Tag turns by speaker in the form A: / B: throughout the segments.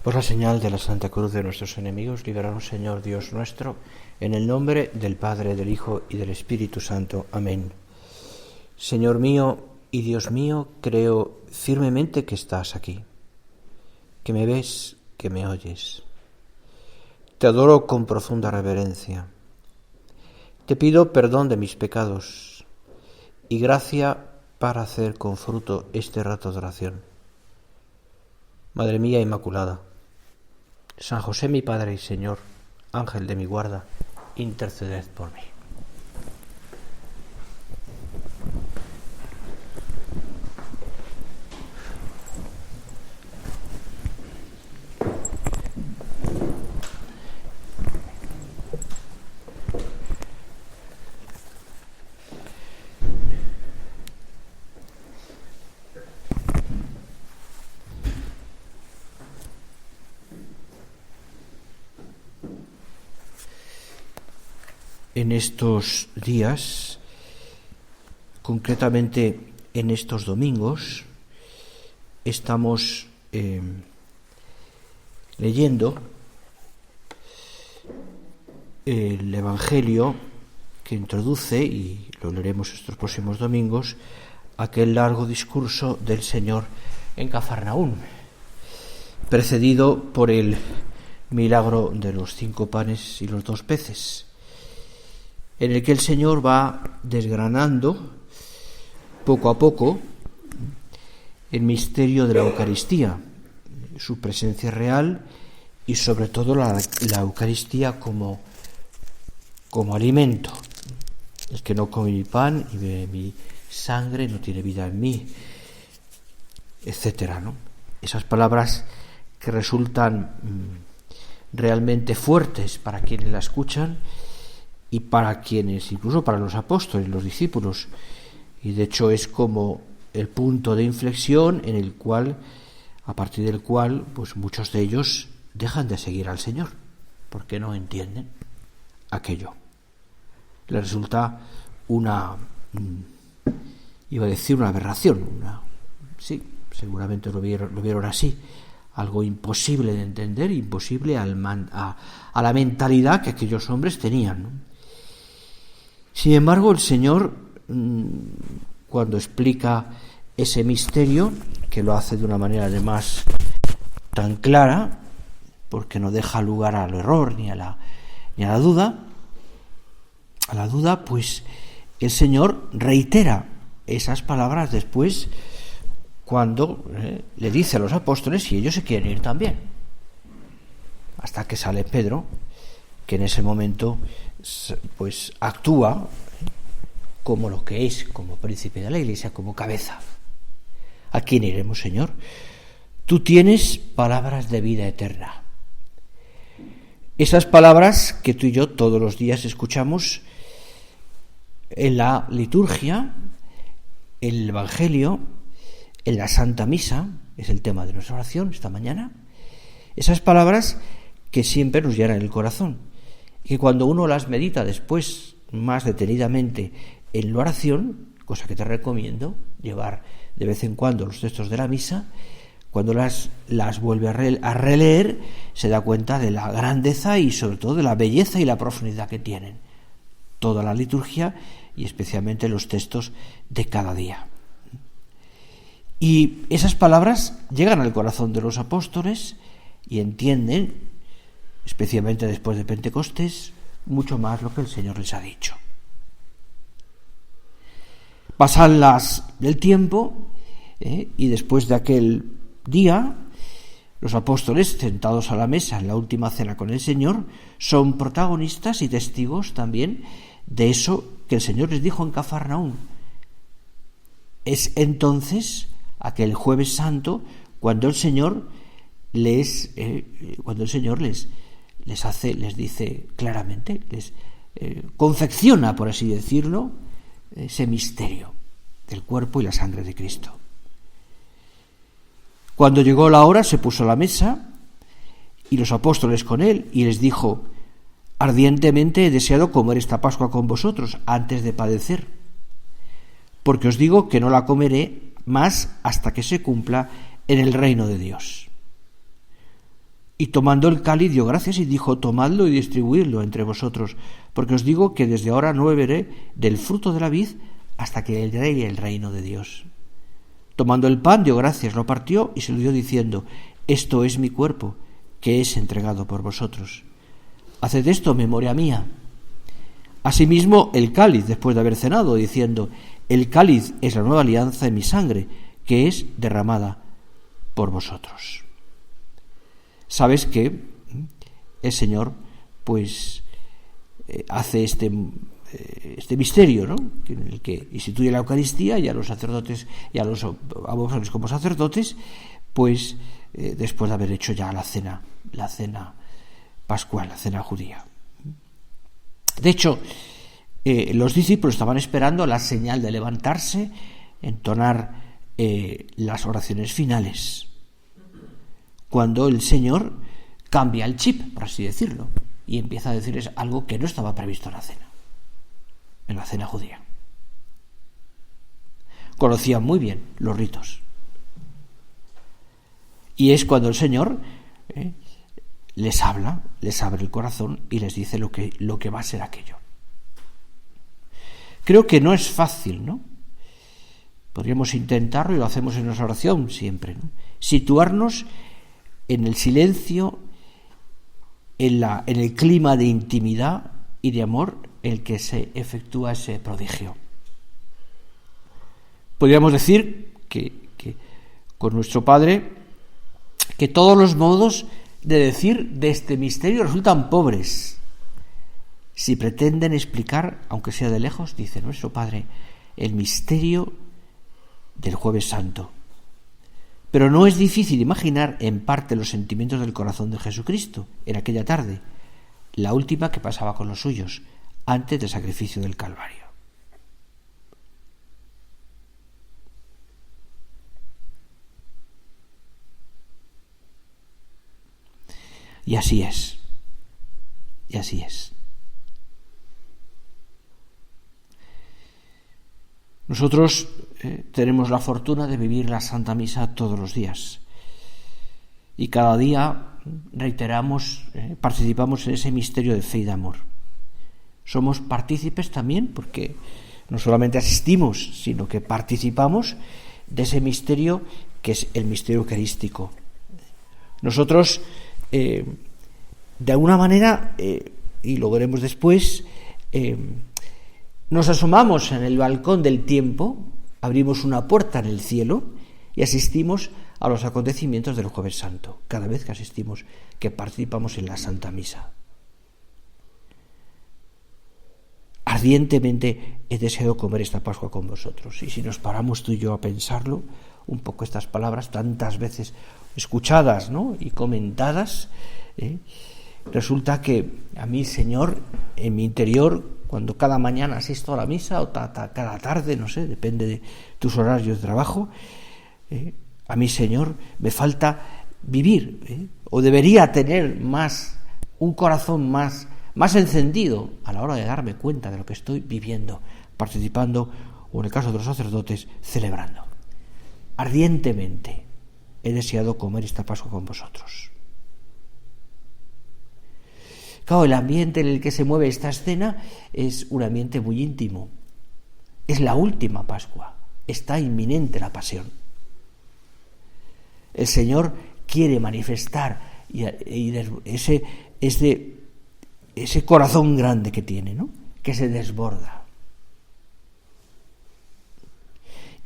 A: Por la señal de la Santa Cruz de nuestros enemigos, líbranos, Señor Dios nuestro, en el nombre del Padre, del Hijo y del Espíritu Santo. Amén. Señor mío y Dios mío, creo firmemente que estás aquí, que me ves, que me oyes. Te adoro con profunda reverencia. Te pido perdón de mis pecados y gracia para hacer con fruto este rato de oración. Madre mía Inmaculada, San José mi Padre y Señor, Ángel de mi guarda, interceded por mí. En estos días, concretamente en estos domingos, estamos leyendo el Evangelio que introduce, y lo leeremos estos próximos domingos, aquel largo discurso del Señor en Cafarnaún, precedido por el milagro de los 5 panes y los 2 peces, en el que el Señor va desgranando poco a poco el misterio de la Eucaristía, su presencia real y sobre todo la Eucaristía como alimento. El que no come mi pan y bebe mi sangre no tiene vida en mí, etcétera, ¿no? Esas palabras que resultan realmente fuertes para quienes la escuchan y para quienes, incluso para los apóstoles, los discípulos, y de hecho es como el punto de inflexión en el cual, a partir del cual, pues muchos de ellos dejan de seguir al Señor, porque no entienden aquello. Les resulta una aberración, sí, seguramente lo vieron así, algo imposible de entender, imposible a la mentalidad que aquellos hombres tenían, ¿no? Sin embargo, el Señor, cuando explica ese misterio, que lo hace de una manera además tan clara, porque no deja lugar al error ni a la duda, pues el Señor reitera esas palabras después cuando le dice a los apóstoles y ellos se quieren ir también, hasta que sale Pedro, que en ese momento pues actúa como lo que es, como príncipe de la Iglesia, como cabeza. ¿A quién iremos, Señor? Tú tienes palabras de vida eterna. Esas palabras que tú y yo todos los días escuchamos en la liturgia, en el Evangelio, en la Santa Misa, es el tema de nuestra oración esta mañana. Esas palabras que siempre nos llenan el corazón, y que cuando uno las medita después más detenidamente en la oración, cosa que te recomiendo, llevar de vez en cuando los textos de la misa, cuando las vuelve a releer, se da cuenta de la grandeza y sobre todo de la belleza y la profundidad que tienen toda la liturgia y especialmente los textos de cada día. Y esas palabras llegan al corazón de los apóstoles y entienden, especialmente después de Pentecostés, mucho más lo que el Señor les ha dicho. Pasan el tiempo y después de aquel día, los apóstoles, sentados a la mesa en la última cena con el Señor, son protagonistas y testigos también de eso que el Señor les dijo en Cafarnaún. Es entonces aquel Jueves Santo cuando el Señor les dice claramente, les confecciona, por así decirlo, ese misterio del cuerpo y la sangre de Cristo. Cuando llegó la hora, se puso a la mesa y los apóstoles con él, y les dijo: ardientemente he deseado comer esta Pascua con vosotros antes de padecer, porque os digo que no la comeré más hasta que se cumpla en el reino de Dios. Y tomando el cáliz dio gracias y dijo: tomadlo y distribuidlo entre vosotros, porque os digo que desde ahora no beberé del fruto de la vid hasta que llegue el reino de Dios. Tomando el pan dio gracias, lo partió y se lo dio diciendo: esto es mi cuerpo, que es entregado por vosotros. Haced esto en memoria mía. Asimismo el cáliz, después de haber cenado, diciendo: el cáliz es la nueva alianza en mi sangre, que es derramada por vosotros. Sabes que el Señor pues hace este misterio, ¿no?, en el que instituye la Eucaristía, y a los sacerdotes y a los apóstoles como sacerdotes, pues después de haber hecho ya la cena pascual, la cena judía. De hecho, los discípulos estaban esperando la señal de levantarse, entonar las oraciones finales, cuando el Señor cambia el chip, por así decirlo, y empieza a decirles algo que no estaba previsto en la cena judía. Conocían muy bien los ritos. Y es cuando el Señor les habla, les abre el corazón y les dice lo que va a ser aquello. Creo que no es fácil, ¿no? Podríamos intentarlo, y lo hacemos en nuestra oración siempre, ¿no?, situarnos en el silencio, en el clima de intimidad y de amor en el que se efectúa ese prodigio. Podríamos decir que con nuestro Padre, que todos los modos de decir de este misterio resultan pobres si pretenden explicar, aunque sea de lejos, dice nuestro Padre, el misterio del Jueves Santo. Pero no es difícil imaginar en parte los sentimientos del corazón de Jesucristo en aquella tarde, la última que pasaba con los suyos, antes del sacrificio del Calvario. Y así es. Y así es. Nosotros tenemos la fortuna de vivir la Santa Misa todos los días. Y cada día reiteramos, participamos en ese misterio de fe y de amor. Somos partícipes también, porque no solamente asistimos, sino que participamos de ese misterio que es el misterio eucarístico. Nosotros, de alguna manera, y lo veremos después, nos asomamos en el balcón del tiempo, abrimos una puerta en el cielo y asistimos a los acontecimientos del Jueves Santo, cada vez que asistimos, que participamos en la Santa Misa. Ardientemente he deseado comer esta Pascua con vosotros. Y si nos paramos tú y yo a pensarlo, un poco estas palabras tantas veces escuchadas, ¿no?, y comentadas, resulta que a mí, Señor, en mi interior, cuando cada mañana asisto a la misa o cada tarde, no sé, depende de tus horarios de trabajo, a mí, Señor, me falta vivir, o debería tener un corazón más encendido a la hora de darme cuenta de lo que estoy viviendo, participando, o en el caso de los sacerdotes, celebrando. Ardientemente he deseado comer esta Pascua con vosotros. Claro, el ambiente en el que se mueve esta escena es un ambiente muy íntimo. Es la última Pascua. Está inminente la pasión. El Señor quiere manifestar ese corazón grande que tiene, ¿no?, que se desborda.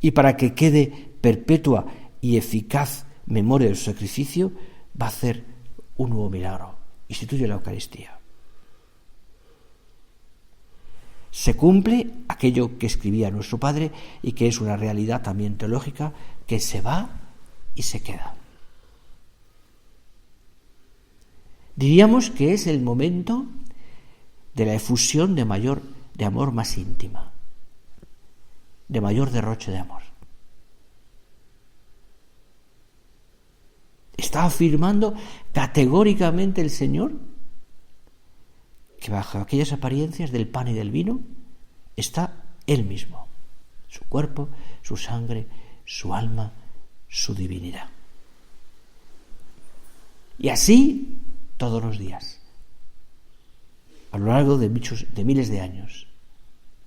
A: Y para que quede perpetua y eficaz memoria del sacrificio, va a hacer un nuevo milagro. Instituye la Eucaristía. Se cumple aquello que escribía nuestro Padre y que es una realidad también teológica, que se va y se queda. Diríamos que es el momento de la efusión de amor más íntima, de mayor derroche de amor. Está afirmando categóricamente el Señor que bajo aquellas apariencias del pan y del vino está Él mismo, su cuerpo, su sangre, su alma, su divinidad. Y así todos los días, a lo largo de miles de años,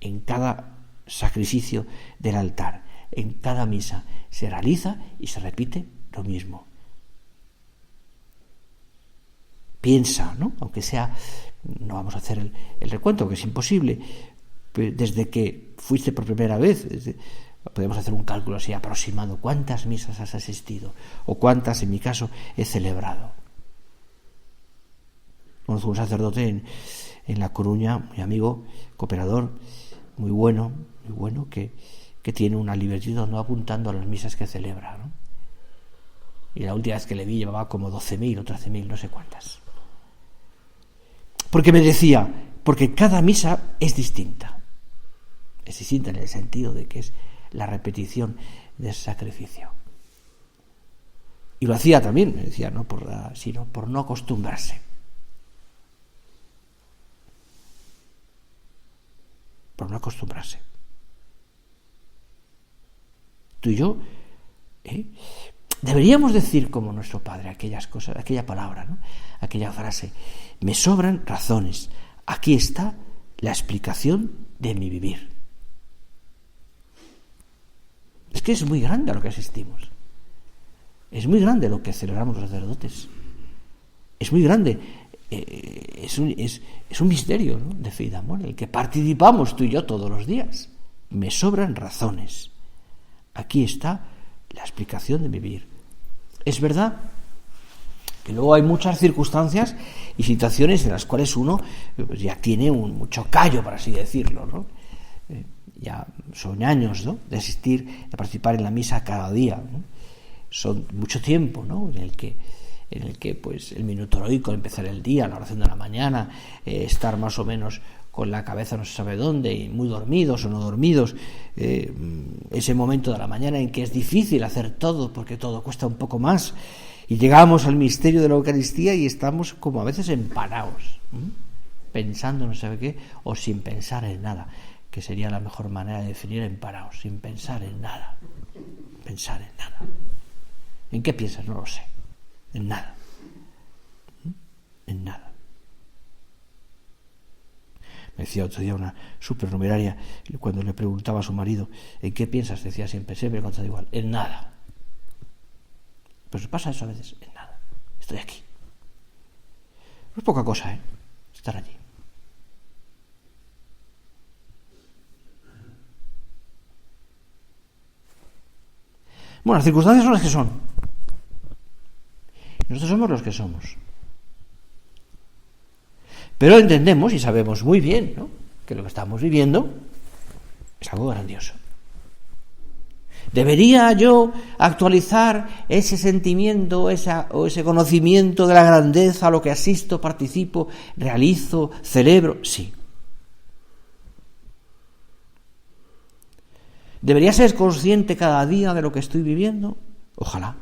A: en cada sacrificio del altar, en cada misa, se realiza y se repite lo mismo. Piensa, ¿no? Aunque sea, no vamos a hacer el recuento, porque es imposible, desde que fuiste por primera vez, podemos hacer un cálculo así aproximado, ¿cuántas misas has asistido? O cuántas, en mi caso, he celebrado. Conozco un sacerdote en La Coruña, muy amigo, cooperador, muy bueno, que tiene una libretita no apuntando a las misas que celebra, ¿no? Y la última vez que le vi llevaba como 12.000 o 13.000, no sé cuántas. Porque me decía, porque cada misa es distinta. Es distinta en el sentido de que es la repetición de ese sacrificio. Y lo hacía también, me decía, no sino por no acostumbrarse. Por no acostumbrarse. Tú y yo deberíamos decir como nuestro Padre aquellas cosas, aquella palabra, ¿no? Aquella frase: me sobran razones, aquí está la explicación de mi vivir. Es que es muy grande a lo que asistimos, es muy grande lo que celebramos los sacerdotes, es muy grande, es un misterio, ¿no? De fe y de amor, en el que participamos tú y yo todos los días. Me sobran razones, aquí está la explicación de mi vivir. Es verdad que luego hay muchas circunstancias y situaciones en las cuales uno pues, ya tiene mucho callo, por así decirlo, ¿no? Ya son años, ¿no? De asistir, de participar en la misa cada día, ¿no? Son mucho tiempo, ¿no? En el que pues el minuto heroico, empezar el día, la oración de la mañana, estar más o menos con la cabeza no se sabe dónde, y muy dormidos o no dormidos, ese momento de la mañana en que es difícil hacer todo porque todo cuesta un poco más, y llegamos al misterio de la Eucaristía y estamos como a veces empanados, pensando no sabe qué, o sin pensar en nada, que sería la mejor manera de definir empanados, sin pensar en nada. Pensar en nada. ¿En qué piensas? No lo sé. En nada. En nada. Me decía otro día una supernumeraria, cuando le preguntaba a su marido ¿en qué piensas? Decía siempre contestaba igual, en nada. Pues pasa eso a veces, en nada. Estoy aquí. No es poca cosa, estar allí. Bueno, las circunstancias son las que son. Nosotros somos los que somos. Pero entendemos y sabemos muy bien, ¿no?, que lo que estamos viviendo es algo grandioso. ¿Debería yo actualizar ese sentimiento o ese conocimiento de la grandeza a lo que asisto, participo, realizo, celebro? Sí. ¿Debería ser consciente cada día de lo que estoy viviendo? Ojalá.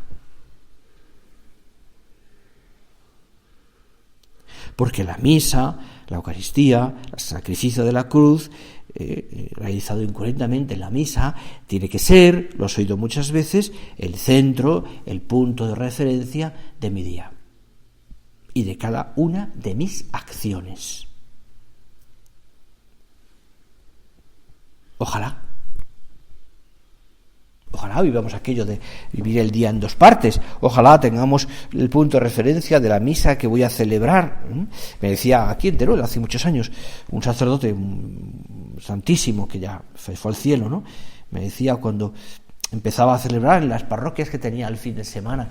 A: Porque la misa, la Eucaristía, el sacrificio de la cruz, realizado incoherentemente en la misa, tiene que ser, lo he oído muchas veces, el centro, el punto de referencia de mi día y de cada una de mis acciones. Ojalá vivamos aquello de vivir el día en dos partes. Ojalá tengamos el punto de referencia de la misa que voy a celebrar. Me decía aquí en Teruel, hace muchos años, un sacerdote santísimo que ya fue al cielo, ¿no? Me decía cuando empezaba a celebrar en las parroquias que tenía el fin de semana,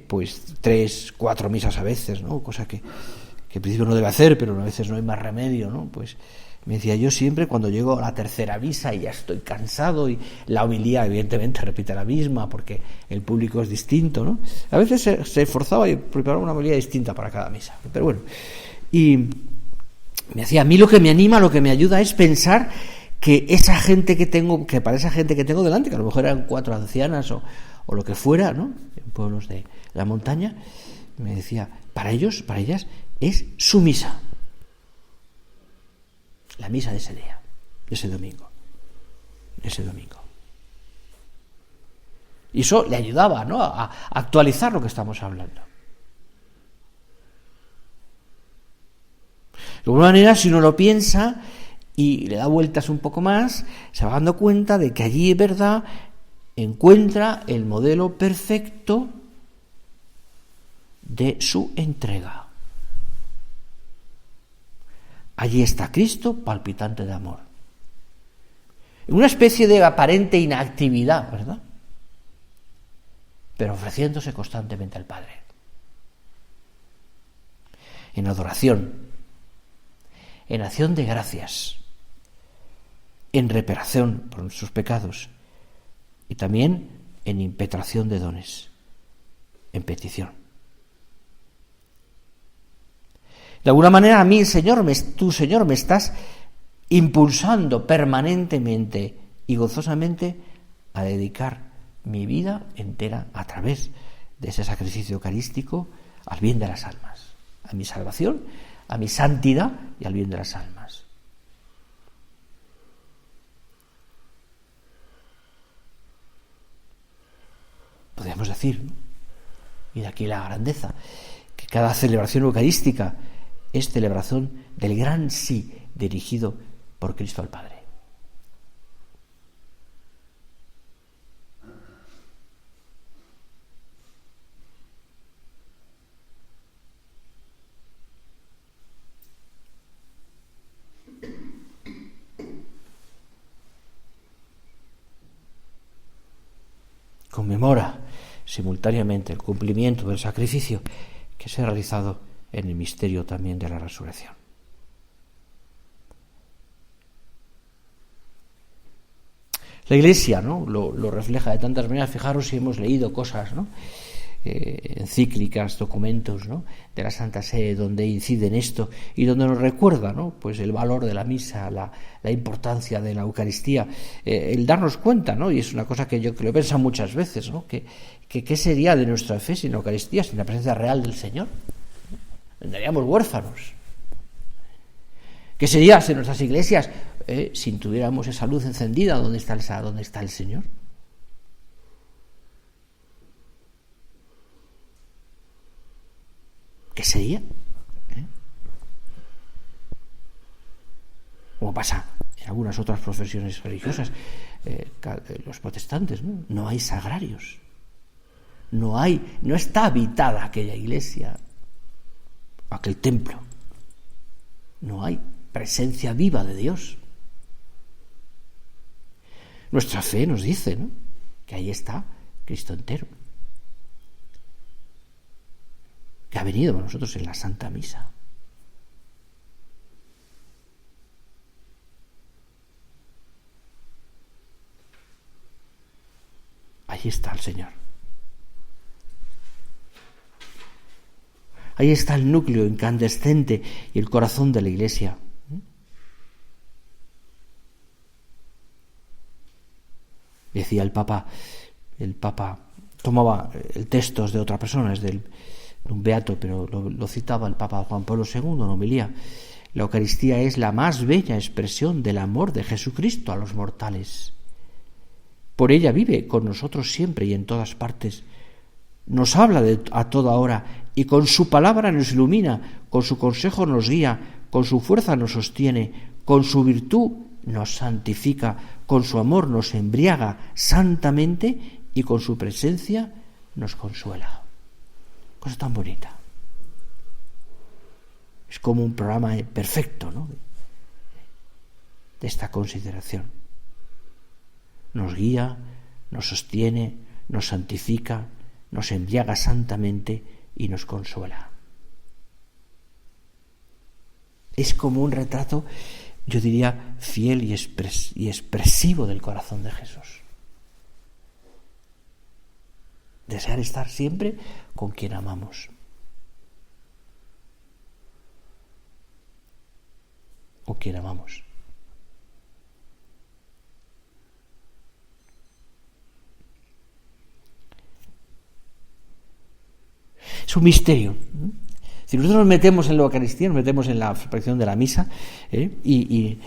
A: pues 3, 4 misas a veces, ¿no? Cosa que en principio no debe hacer, pero a veces no hay más remedio, ¿no? Pues me decía, yo siempre cuando llego a la tercera misa y ya estoy cansado y la homilía evidentemente repite la misma porque el público es distinto, ¿no? A veces se esforzaba y preparaba una homilía distinta para cada misa, pero bueno. Y me decía, a mí lo que me anima, lo que me ayuda es pensar que esa gente que tengo, que para esa gente que tengo delante, que a lo mejor eran 4 ancianas o lo que fuera, ¿no?, en pueblos de la montaña, me decía, para ellos, para ellas, es su misa. La misa de ese día, de ese domingo. Y eso le ayudaba, ¿no?, a actualizar lo que estamos hablando. De alguna manera, si uno lo piensa y le da vueltas un poco más, se va dando cuenta de que allí, es verdad, encuentra el modelo perfecto de su entrega. Allí está Cristo, palpitante de amor. En una especie de aparente inactividad, ¿verdad? Pero ofreciéndose constantemente al Padre. En adoración, en acción de gracias, en reparación por nuestros pecados y también en impetración de dones, en petición. De alguna manera a mí, tú, Señor, me estás impulsando permanentemente y gozosamente a dedicar mi vida entera a través de ese sacrificio eucarístico al bien de las almas, a mi salvación, a mi santidad y al bien de las almas. Podríamos decir, ¿no? Y de aquí la grandeza, que cada celebración eucarística es celebración del gran sí dirigido por Cristo al Padre. Conmemora simultáneamente el cumplimiento del sacrificio que se ha realizado en el misterio también de la resurrección. La Iglesia, ¿no?, lo refleja de tantas maneras. Fijaros si hemos leído cosas, ¿no?, encíclicas, documentos, ¿no?, de la Santa Sede donde incide en esto y donde nos recuerda, ¿no?, pues el valor de la misa, la importancia de la Eucaristía, el darnos cuenta, ¿no?, y es una cosa que yo lo he pensado muchas veces, ¿no?, que ¿qué sería de nuestra fe sin la Eucaristía, sin la presencia real del Señor? Andaríamos huérfanos. ¿Qué sería si nuestras iglesias, si tuviéramos esa luz encendida, ¿dónde está el Señor? ¿Qué sería? Como pasa en algunas otras profesiones religiosas, los protestantes, ¿no? No hay sagrarios. No está habitada aquella iglesia, aquel templo. No hay presencia viva de Dios. Nuestra fe nos dice, ¿no?, que ahí está Cristo entero, que ha venido a nosotros en la Santa Misa. Ahí está el Señor. Ahí está el núcleo incandescente y el corazón de la Iglesia. Decía el Papa tomaba el texto de otra persona, es de un beato, pero lo citaba el Papa Juan Pablo II en homilía. La Eucaristía es la más bella expresión del amor de Jesucristo a los mortales. Por ella vive con nosotros siempre y en todas partes. Nos habla a toda hora y con su palabra nos ilumina, con su consejo nos guía, con su fuerza nos sostiene, con su virtud nos santifica, con su amor nos embriaga santamente y con su presencia nos consuela. Cosa tan bonita. Es como un programa perfecto, ¿no?, de esta consideración. Nos guía, nos sostiene, nos santifica, nos embriaga santamente y nos consuela. Es como un retrato, yo diría, fiel y expresivo del corazón de Jesús. Desear estar siempre con quien amamos. O quien amamos. Es un misterio. Si nosotros nos metemos en la Eucaristía, nos metemos en la celebración de la misa, y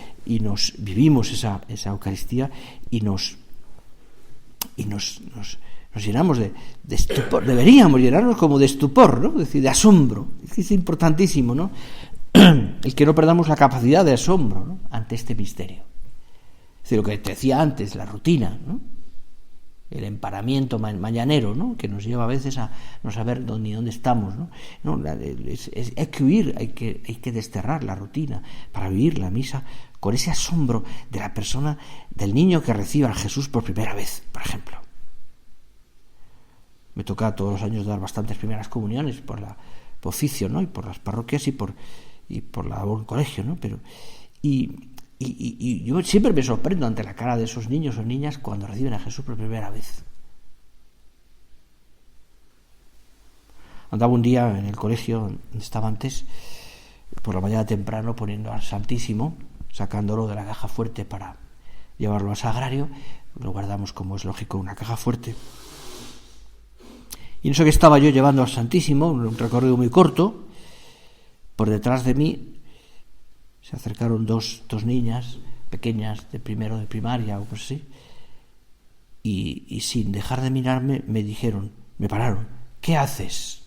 A: nos vivimos esa Eucaristía y nos llenamos de estupor, deberíamos llenarnos como de estupor, ¿no?, es decir, de asombro. Es importantísimo, ¿no? el que no perdamos la capacidad de asombro, ¿no?, ante este misterio. Es decir, lo que te decía antes, la rutina, ¿no?, el emparamiento mañanero, ¿no?, que nos lleva a veces a no saber ni dónde estamos, ¿no? Hay que huir, hay que desterrar la rutina para vivir la misa con ese asombro de la persona, del niño que recibe a Jesús por primera vez, por ejemplo. Me toca todos los años dar bastantes primeras comuniones por oficio, ¿no?, y por las parroquias y por la labor del colegio, ¿no? Y yo siempre me sorprendo ante la cara de esos niños o niñas cuando reciben a Jesús por primera vez. Andaba un día en el colegio donde estaba antes, por la mañana temprano, poniendo al Santísimo, sacándolo de la caja fuerte para llevarlo al sagrario. Lo guardamos, como es lógico, en una caja fuerte. Y en eso que estaba yo llevando al Santísimo, un recorrido muy corto, por detrás de mí se acercaron dos niñas pequeñas de primero de primaria o cosas así, y sin dejar de mirarme me pararon: ¿qué haces?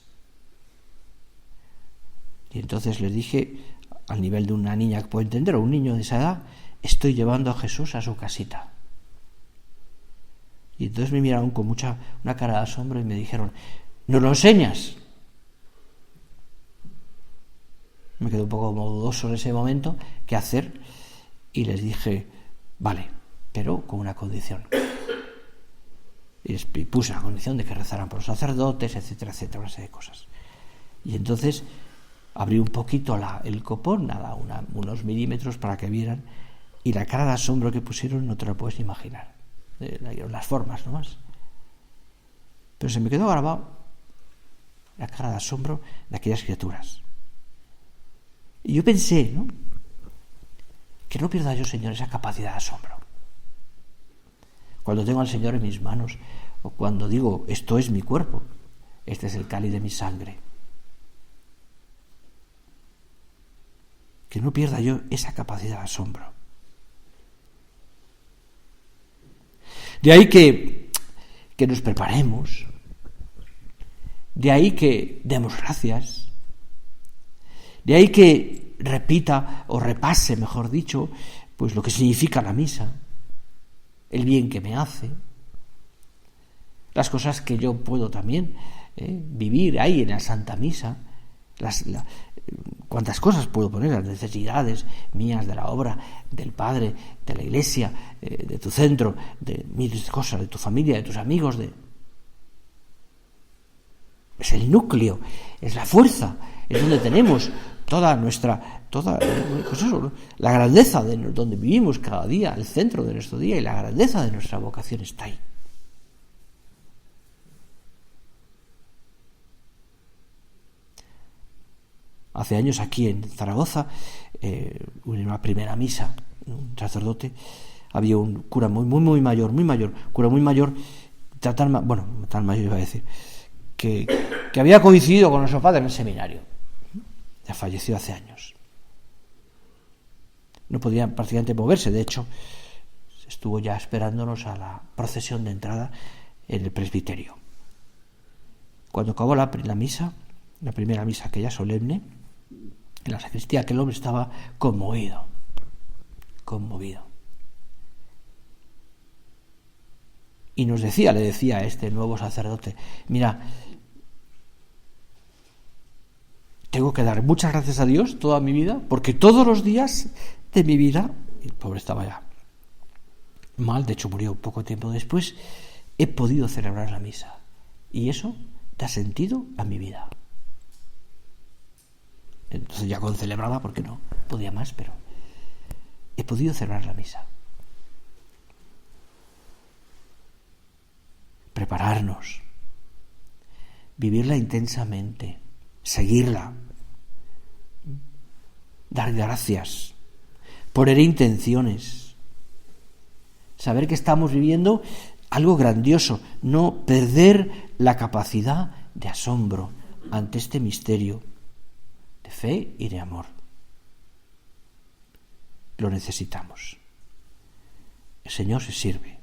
A: Y entonces les dije, al nivel de una niña que puede entender, o un niño de esa edad: estoy llevando a Jesús a su casita. Y entonces me miraron con una cara de asombro y me dijeron: ¿nos lo enseñas? Me quedé un poco dudoso en ese momento qué hacer, y les dije: vale, pero con una condición. Y les puse la condición de que rezaran por los sacerdotes, etcétera, etcétera, una serie de cosas. Y entonces abrí un poquito el copón, unos milímetros para que vieran, y la cara de asombro que pusieron no te la puedes imaginar. Las formas nomás. Pero se me quedó grabado la cara de asombro de aquellas criaturas. Y yo pensé, ¿no?, que no pierda yo, Señor, esa capacidad de asombro. Cuando tengo al Señor en mis manos, o cuando digo: esto es mi cuerpo, este es el cáliz de mi sangre. Que no pierda yo esa capacidad de asombro. De ahí que nos preparemos, de ahí que demos gracias, de ahí que repita o repase, mejor dicho, pues lo que significa la misa, el bien que me hace, las cosas que yo puedo también vivir ahí en la Santa Misa, cuántas cosas puedo poner, las necesidades mías de la obra, del Padre, de la Iglesia, de tu centro, de miles de cosas, de tu familia, de tus amigos, es el núcleo, es la fuerza, es donde tenemos pues eso, ¿no?, la grandeza de donde vivimos cada día, el centro de nuestro día, y la grandeza de nuestra vocación está ahí. Hace años aquí en Zaragoza, en una primera misa, un sacerdote, había un cura muy mayor, tan mayor iba a decir, que había coincidido con nuestro padre en el seminario. Ya falleció hace años. No podía prácticamente moverse, de hecho, estuvo ya esperándonos a la procesión de entrada en el presbiterio. Cuando acabó la misa, la primera misa aquella solemne, en la sacristía, aquel hombre estaba conmovido. Y le decía a este nuevo sacerdote: mira, tengo que dar muchas gracias a Dios toda mi vida, porque todos los días de mi vida, el pobre estaba ya mal, de hecho murió poco tiempo después, he podido celebrar la misa, y eso da sentido a mi vida. Entonces ya con celebraba, porque no podía más, pero he podido celebrar la misa. Prepararnos, vivirla intensamente, seguirla, dar gracias, poner intenciones, saber que estamos viviendo algo grandioso, no perder la capacidad de asombro ante este misterio de fe y de amor. Lo necesitamos. El Señor se sirve.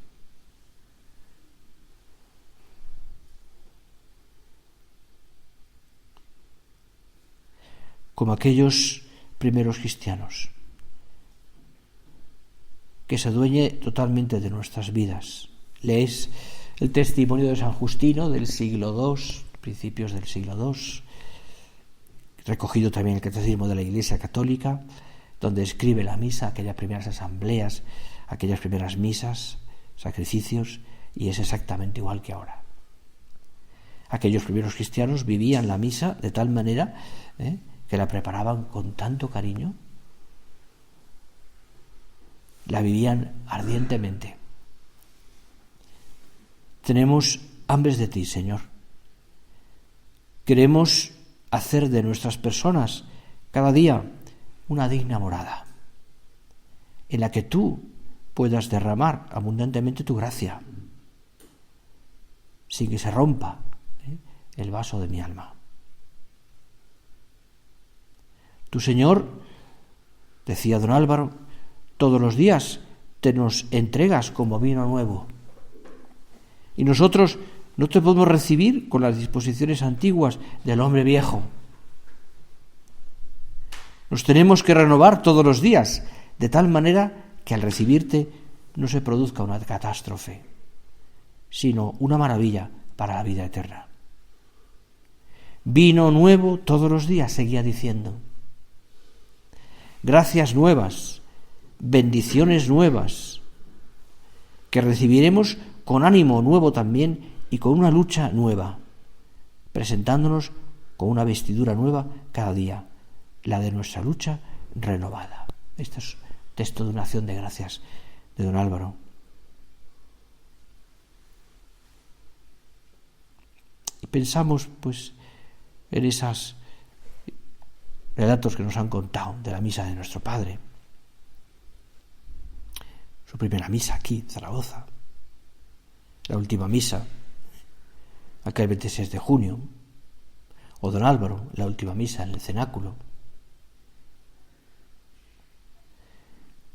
A: Como aquellos primeros cristianos, que se adueñe totalmente de nuestras vidas. Leéis el testimonio de San Justino del siglo II, principios del siglo II, recogido también en el Catecismo de la Iglesia Católica, donde escribe la misa, aquellas primeras asambleas, aquellas primeras misas, sacrificios, y es exactamente igual que ahora. Aquellos primeros cristianos vivían la misa de tal manera que la preparaban con tanto cariño, la vivían ardientemente. Tenemos hambres de ti, Señor. Queremos hacer de nuestras personas cada día una digna morada, en la que tú puedas derramar abundantemente tu gracia, sin que se rompa el vaso de mi alma. Tu Señor, decía don Álvaro, todos los días te nos entregas como vino nuevo. Y nosotros no te podemos recibir con las disposiciones antiguas del hombre viejo. Nos tenemos que renovar todos los días, de tal manera que al recibirte no se produzca una catástrofe, sino una maravilla para la vida eterna. Vino nuevo todos los días, seguía diciendo. Gracias nuevas, bendiciones nuevas, que recibiremos con ánimo nuevo también y con una lucha nueva, presentándonos con una vestidura nueva cada día, la de nuestra lucha renovada. Este es texto de una acción de gracias de don Álvaro. Y pensamos pues en esos relatos que nos han contado de la misa de nuestro Padre, su primera misa aquí en Zaragoza, la última misa aquel 26 de junio, o don Álvaro, la última misa en el cenáculo.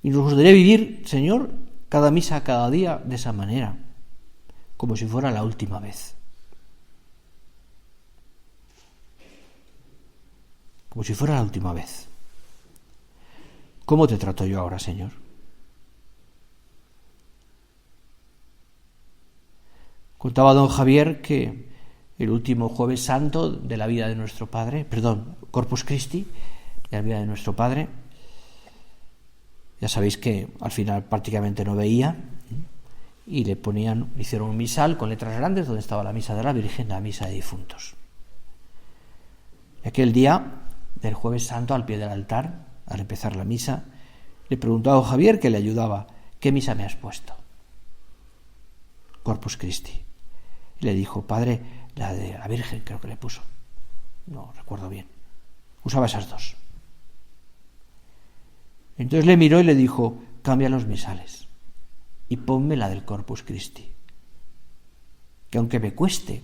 A: Y nos gustaría vivir, Señor, cada misa, cada día de esa manera, como si fuera la última vez. Como si fuera la última vez. ¿Cómo te trato yo ahora, Señor? Contaba don Javier que el último jueves santo de la vida de nuestro Padre, Corpus Christi, de la vida de nuestro Padre, ya sabéis que al final prácticamente no veía, y hicieron un misal con letras grandes donde estaba la misa de la Virgen, la misa de difuntos. Y aquel día del jueves santo, al pie del altar, al empezar la misa, le preguntó a don Javier, que le ayudaba, ¿qué misa me has puesto? Corpus Christi. Y le dijo, Padre, la de la Virgen creo que le puso, no recuerdo bien, usaba esas dos. Entonces le miró y le dijo, cambia los misales y ponme la del Corpus Christi, que aunque me cueste,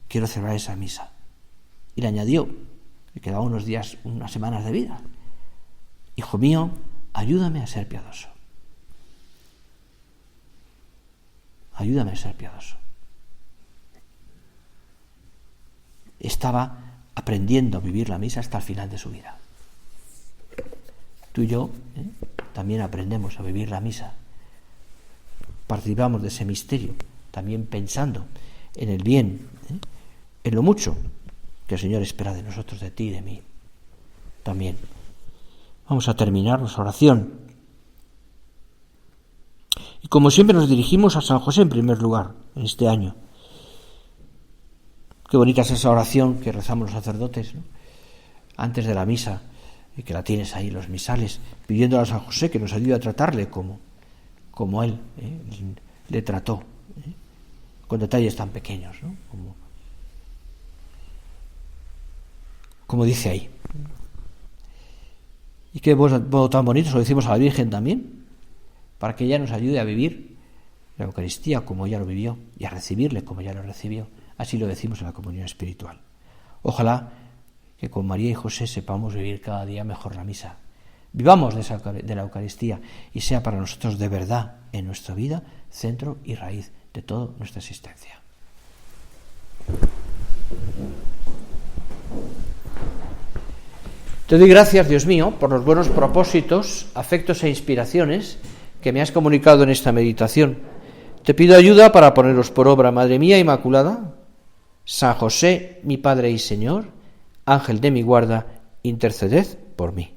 A: quiero celebrar esa misa. Y le añadió, le quedaban unos días, unas semanas de vida, hijo mío, ayúdame a ser piadoso. Ayúdame a ser piadoso. Estaba aprendiendo a vivir la misa hasta el final de su vida. Tú y yo también aprendemos a vivir la misa. Participamos de ese misterio, también pensando en el bien, en lo mucho que el Señor espera de nosotros, de ti y de mí. También. Vamos a terminar nuestra oración. Y como siempre nos dirigimos a San José en primer lugar, en este año. Qué bonita es esa oración que rezamos los sacerdotes, ¿no? Antes de la misa, y que la tienes ahí, los misales, pidiéndole a San José que nos ayude a tratarle como él le trató, con detalles tan pequeños, ¿no? Como dice ahí. Y qué modo tan bonito, se lo decimos a la Virgen también, para que ella nos ayude a vivir la Eucaristía como ella lo vivió y a recibirle como ella lo recibió. Así lo decimos en la comunión espiritual. Ojalá que con María y José sepamos vivir cada día mejor la misa. Vivamos de la Eucaristía y sea para nosotros de verdad en nuestra vida centro y raíz de toda nuestra existencia. Te Te doy gracias, Dios mío, por los buenos propósitos, afectos e inspiraciones que me has comunicado en esta meditación. Te pido ayuda para ponerlos por obra, Madre mía Inmaculada. San José, mi Padre y Señor, Ángel de mi guarda, interceded por mí.